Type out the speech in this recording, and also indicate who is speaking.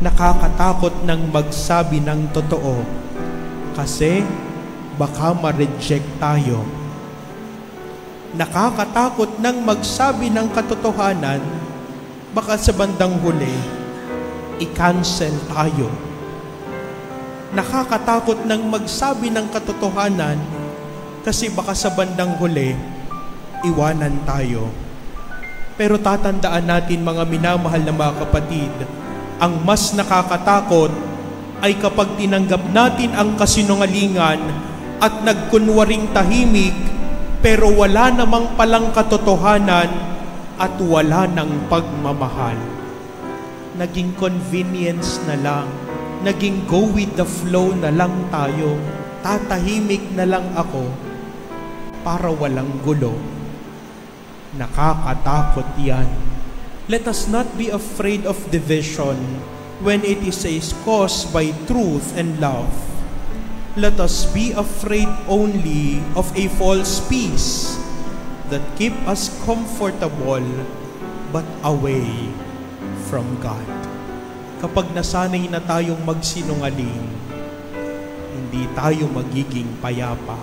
Speaker 1: nakakatakot ng magsabi ng totoo kasi baka ma-reject tayo. Nakakatakot ng magsabi ng katotohanan, baka sa bandang huli, i-cancel tayo. Nakakatakot ng magsabi ng katotohanan kasi baka sa bandang huli, iwanan tayo. Pero tatandaan natin, mga minamahal na mga kapatid, ang mas nakakatakot ay kapag tinanggap natin ang kasinungalingan at nagkunwaring tahimik pero wala namang palang katotohanan at wala nang pagmamahal. Naging convenience na lang, naging go with the flow na lang tayo, tatahimik na lang ako para walang gulo. Nakakatakot yan. Let us not be afraid of division when it is caused by truth and love. Let us be afraid only of a false peace that keep us comfortable but away from God. Kapag nasanay na tayong magsinungaling, hindi tayo magiging payapa.